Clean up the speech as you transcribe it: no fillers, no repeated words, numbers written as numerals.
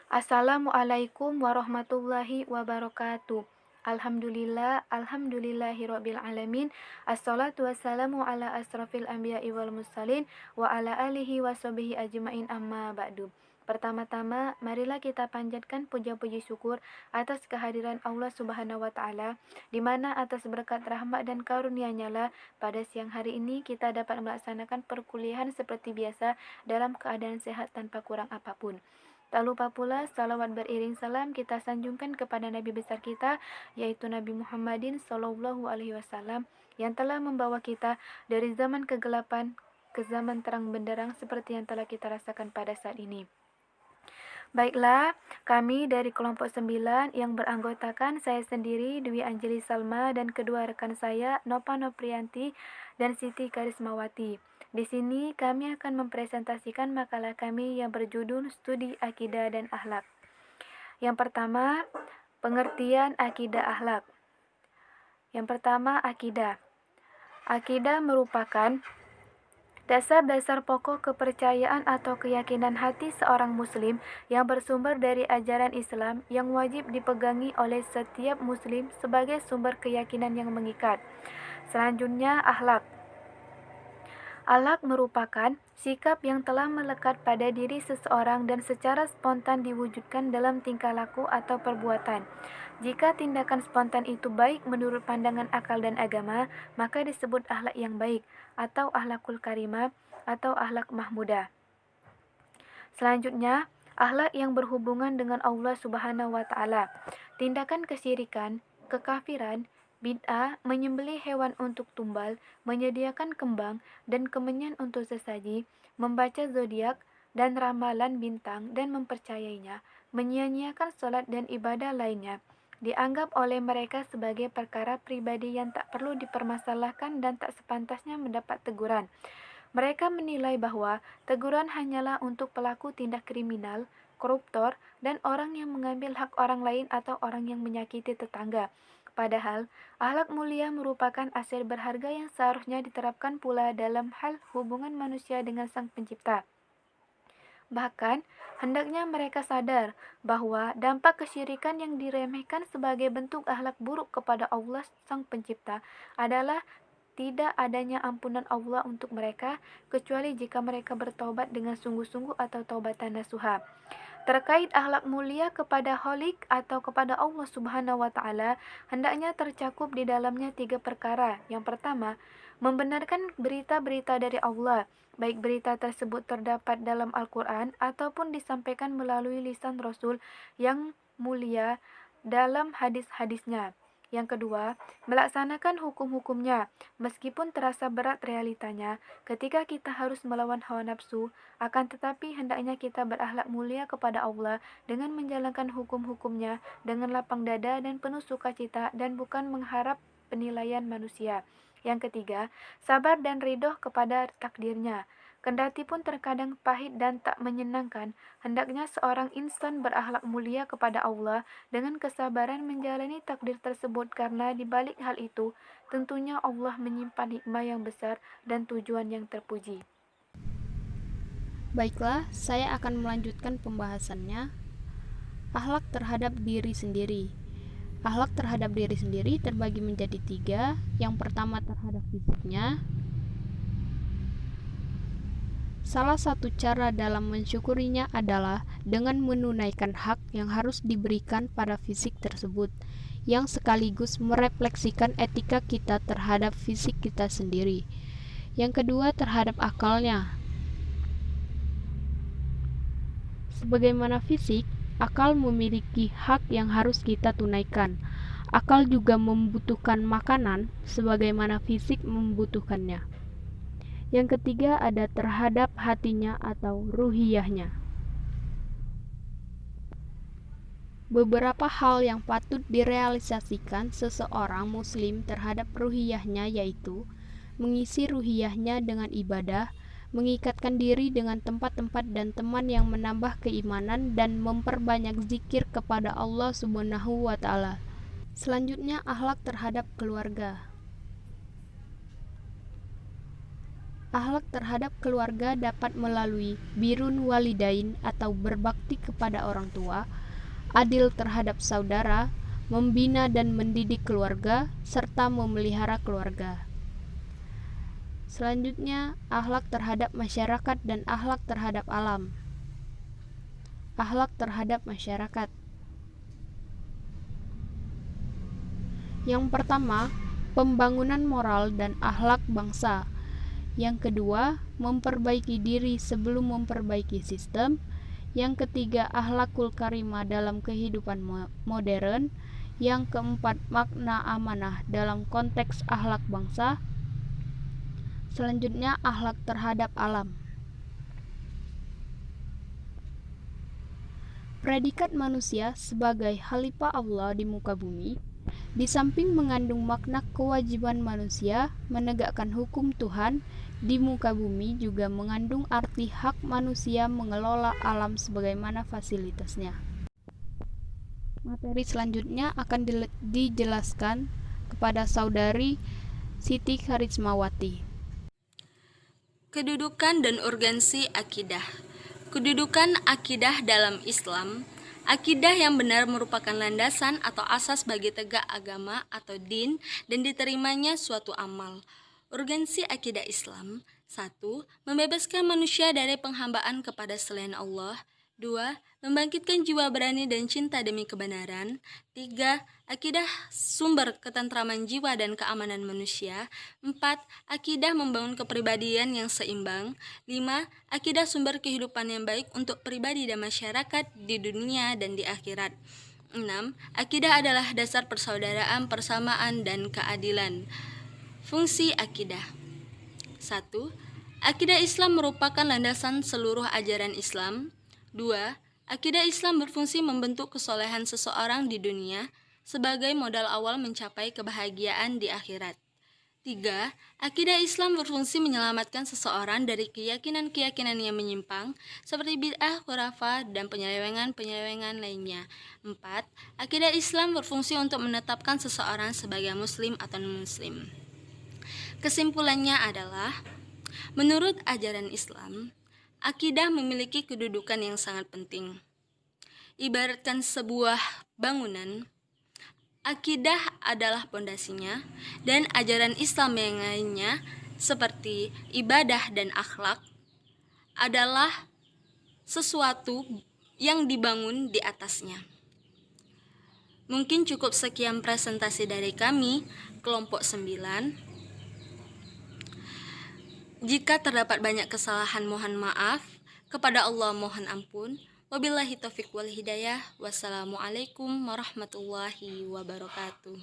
Assalamualaikum warahmatullahi wabarakatuh. Alhamdulillahirabbil alamin. Assalatu wassalamu ala asrofil anbiya'i wal mursalin wa ala alihi washabihi ajmain amma ba'du. Pertama-tama, marilah kita panjatkan puja-puji syukur atas kehadiran Allah Subhanahu wa taala, di mana atas berkat rahmat dan karunia-Nya lah pada siang hari ini kita dapat melaksanakan perkuliahan seperti biasa dalam keadaan sehat tanpa kurang apapun. Tak lupa pula salawat beriring salam kita sanjungkan kepada Nabi besar kita, yaitu Nabi Muhammadin Sallallahu Alaihi Wasallam, yang telah membawa kita dari zaman kegelapan ke zaman terang benderang seperti yang telah kita rasakan pada saat ini. Baiklah, kami dari kelompok 9 yang beranggotakan saya sendiri, Dwi Anjeli Salma, dan kedua rekan saya, Nova Noprianti dan Siti Karismawati. Di sini kami akan mempresentasikan makalah kami yang berjudul Studi Akidah dan Akhlak. Yang pertama, pengertian akidah akhlak. Yang pertama, akidah. Akidah merupakan dasar-dasar pokok kepercayaan atau keyakinan hati seorang muslim yang bersumber dari ajaran Islam yang wajib dipegangi oleh setiap muslim sebagai sumber keyakinan yang mengikat. Selanjutnya, akhlak. Akhlak merupakan sikap yang telah melekat pada diri seseorang dan secara spontan diwujudkan dalam tingkah laku atau perbuatan. Jika tindakan spontan itu baik menurut pandangan akal dan agama, maka disebut akhlak yang baik atau akhlakul karimah atau akhlak mahmudah. Selanjutnya, akhlak yang berhubungan dengan Allah Subhanahu wa taala. Tindakan kesyirikan, kekafiran, bid'ah, menyembelih hewan untuk tumbal, menyediakan kembang dan kemenyan untuk sesaji, membaca zodiak dan ramalan bintang dan mempercayainya, menyia-nyiakan salat dan ibadah lainnya, dianggap oleh mereka sebagai perkara pribadi yang tak perlu dipermasalahkan dan tak sepantasnya mendapat teguran. Mereka menilai bahwa teguran hanyalah untuk pelaku tindak kriminal, koruptor, dan orang yang mengambil hak orang lain atau orang yang menyakiti tetangga. Padahal, akhlak mulia merupakan aset berharga yang seharusnya diterapkan pula dalam hal hubungan manusia dengan Sang Pencipta. Bahkan, hendaknya mereka sadar bahwa dampak kesyirikan yang diremehkan sebagai bentuk akhlak buruk kepada Allah Sang Pencipta adalah tidak adanya ampunan Allah untuk mereka, kecuali jika mereka bertaubat dengan sungguh-sungguh atau taubatan nasuha. Terkait akhlak mulia kepada Khalik atau kepada Allah Subhanahu wa taala, hendaknya tercakup di dalamnya 3 perkara. Yang pertama, membenarkan berita-berita dari Allah, baik berita tersebut terdapat dalam Al-Qur'an ataupun disampaikan melalui lisan Rasul yang mulia dalam hadis-hadisnya. Yang kedua, melaksanakan hukum-hukumnya, meskipun terasa berat realitanya ketika kita harus melawan hawa nafsu, akan tetapi hendaknya kita berakhlak mulia kepada Allah dengan menjalankan hukum-hukumnya dengan lapang dada dan penuh sukacita dan bukan mengharap penilaian manusia. Yang ketiga, sabar dan ridho kepada takdirnya. Kendati pun terkadang pahit dan tak menyenangkan, hendaknya seorang insan berakhlak mulia kepada Allah dengan kesabaran menjalani takdir tersebut, karena di balik hal itu tentunya Allah menyimpan hikmah yang besar dan tujuan yang terpuji. Baiklah, saya akan melanjutkan pembahasannya. Akhlak terhadap diri sendiri. Akhlak terhadap diri sendiri terbagi menjadi 3. Yang pertama terhadap fisiknya. Salah satu cara dalam mensyukurinya adalah dengan menunaikan hak yang harus diberikan pada fisik tersebut, yang sekaligus merefleksikan etika kita terhadap fisik kita sendiri. Yang kedua terhadap akalnya. Sebagaimana fisik, akal memiliki hak yang harus kita tunaikan. Akal juga membutuhkan makanan sebagaimana fisik membutuhkannya. Yang ketiga ada terhadap hatinya atau ruhiyahnya. Beberapa hal yang patut direalisasikan seseorang muslim terhadap ruhiyahnya yaitu mengisi ruhiyahnya dengan ibadah, mengikatkan diri dengan tempat-tempat dan teman yang menambah keimanan, dan memperbanyak zikir kepada Allah Subhanahu wa taala. Selanjutnya akhlak terhadap keluarga. Akhlak terhadap keluarga dapat melalui birrun walidain atau berbakti kepada orang tua, adil terhadap saudara, membina dan mendidik keluarga, serta memelihara keluarga. Selanjutnya, akhlak terhadap masyarakat dan akhlak terhadap alam. Akhlak terhadap masyarakat. Yang pertama, pembangunan moral dan akhlak bangsa. Yang kedua, memperbaiki diri sebelum memperbaiki sistem. Yang ketiga, akhlakul karimah dalam kehidupan modern. Yang keempat, makna amanah dalam konteks akhlak bangsa. Selanjutnya, akhlak terhadap alam. Predikat manusia sebagai khalifah Allah di muka bumi, di samping mengandung makna kewajiban manusia menegakkan hukum Tuhan di muka bumi, juga mengandung arti hak manusia mengelola alam sebagaimana fasilitasnya. Materi selanjutnya akan dijelaskan kepada saudari Siti Karismawati. Kedudukan dan urgensi akidah. Kedudukan akidah dalam Islam. Akidah yang benar merupakan landasan atau asas bagi tegak agama atau din dan diterimanya suatu amal. Urgensi akidah Islam: 1. Membebaskan manusia dari penghambaan kepada selain Allah. 2. Membangkitkan jiwa berani dan cinta demi kebenaran. 3. Akidah sumber ketentraman jiwa dan keamanan manusia. 4. Akidah membangun kepribadian yang seimbang. 5. Akidah sumber kehidupan yang baik untuk pribadi dan masyarakat di dunia dan di akhirat. 6. Akidah adalah dasar persaudaraan, persamaan, dan keadilan. Fungsi akidah. 1. Akidah Islam merupakan landasan seluruh ajaran Islam. 2. Akidah Islam berfungsi membentuk kesolehan seseorang di dunia sebagai modal awal mencapai kebahagiaan di akhirat. 3. Akidah Islam berfungsi menyelamatkan seseorang dari keyakinan-keyakinan yang menyimpang seperti bid'ah, khurafat, dan penyelewengan-penyelewengan lainnya. 4. Akidah Islam berfungsi untuk menetapkan seseorang sebagai muslim atau non-muslim. Kesimpulannya adalah, menurut ajaran Islam, akidah memiliki kedudukan yang sangat penting. Ibaratkan sebuah bangunan, akidah adalah pondasinya, dan ajaran Islam yang lainnya seperti ibadah dan akhlak adalah sesuatu yang dibangun di atasnya. Mungkin cukup sekian presentasi dari kami, kelompok 9. Jika terdapat banyak kesalahan, mohon maaf. Kepada Allah mohon ampun. Wabillahi taufiq wal hidayah. Wassalamualaikum warahmatullahi wabarakatuh.